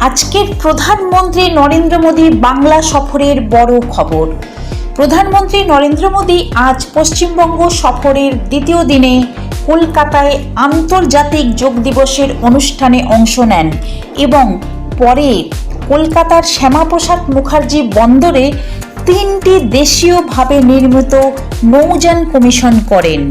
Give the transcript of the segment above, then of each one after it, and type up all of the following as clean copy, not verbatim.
আজকের প্রধানমন্ত্রী নরেন্দ্র মোদী বাংলা সফরের বড় খবর। প্রধানমন্ত্রী নরেন্দ্র মোদী আজ পশ্চিমবঙ্গ সফরের দ্বিতীয় দিনে কলকাতায় আন্তর্জাতিক যোগ দিবসের অনুষ্ঠানে অংশ নেন এবং পরে কলকাতার শ্যামাপ্রসাদ মুখার্জি বন্দরে 3টি দেশীয়ভাবে নির্মিত নৌযান কমিশন করেন।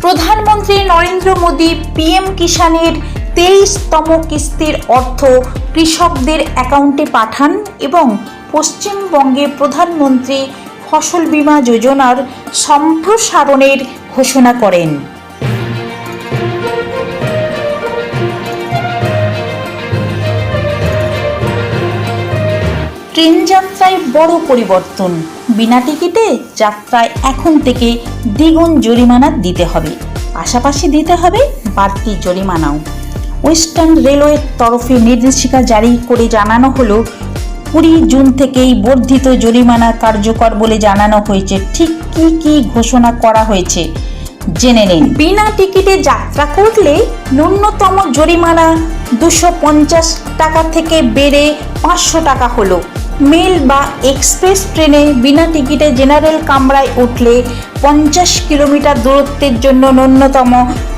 প্রধানমন্ত্রী নরেন্দ্র মোদী পিএম কিষাণের 23তম কিস্তির অর্থ কৃষকদের অ্যাকাউন্টে পাঠান এবং পশ্চিমবঙ্গে প্রধানমন্ত্রী ফসল বীমা যোজনার সম্প্রসারণের ঘোষণা করেন। ট্রেন যাত্রায় বড় পরিবর্তন। বিনা টিকিটে যাত্রায় এখন থেকে দ্বিগুণ জরিমানা দিতে হবে, পাশাপাশি দিতে হবে বাড়তি জরিমানাও। ওয়েস্টার্ন রেলওয়ের তরফে নির্দেশিকা জারি করে জানানো হলো 20 জুন থেকেই বর্ধিত জরিমানা কার্যকর বলে জানানো হয়েছে। ঠিক কি ঘোষণা করা হয়েছে জেনে নিন। বিনা টিকিটে যাত্রা করলে ন্যূনতম জরিমানা 250 টাকা থেকে বেড়ে 500 টাকা হলো। মেল বা এক্সপ্রেস ট্রেনে বিনা টিকিটে জেনারেল কামরায় উঠলে 50 কিলোমিটার দূরত্বের জন্য ন্যূনতম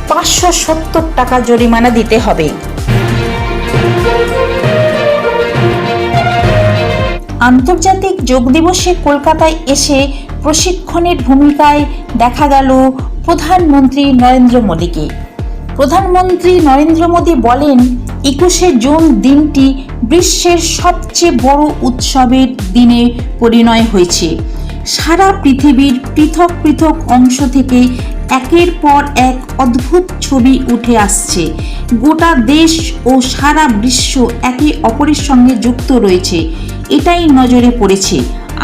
570 টাকা জরিমানা দিতে হবে। আন্তর্জাতিক যোগ দিবসে কলকাতায় এসে প্রশিক্ষণের ভূমিকায় দেখা গেল প্রধানমন্ত্রী নরেন্দ্র মোদীকে। প্রধানমন্ত্রী নরেন্দ্র মোদী বলেন, 21শে জুন দিনটি বিশ্বের সবচেয়ে বড় উৎসবের দিনে পরিণত হয়েছে। সারা পৃথিবীর পৃথক পৃথক অংশ থেকে একের পর এক অদ্ভুত ছবি উঠে আসছে। গোটা দেশ ও সারা বিশ্ব একে অপরের সঙ্গে যুক্ত রয়েছে, এটাই নজরে পড়েছে।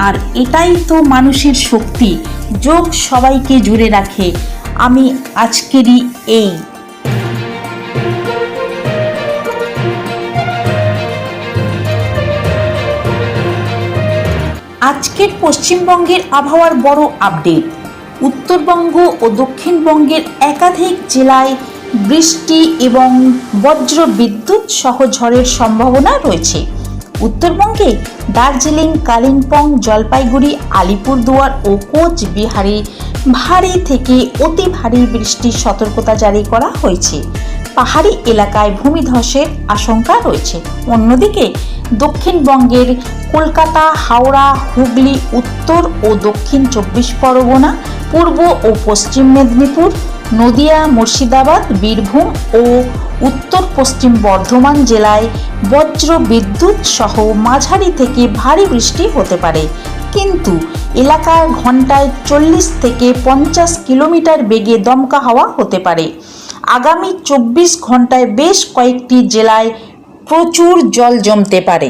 আর এটাই তো মানুষের শক্তি, যোগ সবাইকে জুড়ে রাখে। আমি আজকেরই এই আজকের পশ্চিমবঙ্গের আবহাওয়ার বড় আপডেট। উত্তরবঙ্গ ও দক্ষিণবঙ্গের একাধিক জেলায় বৃষ্টি এবং বজ্র বিদ্যুৎ সহ ঝড়ের সম্ভাবনা রয়েছে। উত্তরবঙ্গে দার্জিলিং, কালিম্পং, জলপাইগুড়ি, আলিপুরদুয়ার ও কোচবিহারে ভারী থেকে অতি ভারী বৃষ্টির সতর্কতা জারি করা হয়েছে। পাহাড়ি এলাকায় ভূমিধসের আশঙ্কা রয়েছে। অন্যদিকে দক্ষিণবঙ্গের কলকাতা, হাওড়া, হুগলি, উত্তর ও দক্ষিণ 24 পরগনা, পূর্ব ও পশ্চিম মেদিনীপুর, নদিয়া, মুর্শিদাবাদ, বীরভূম ও উত্তর পশ্চিম বর্ধমান জেলায় বজ্র বিদ্যুৎ সহ মাঝারি থেকে ভারী বৃষ্টি হতে পারে, কিন্তু এলাকায় ঘন্টায় 40 থেকে 50 কিলোমিটার বেগে দমকা হাওয়া হতে পারে। আগামী 24 ঘন্টায় বেশ কয়েকটি জেলায় প্রচুর জল জমতে পারে।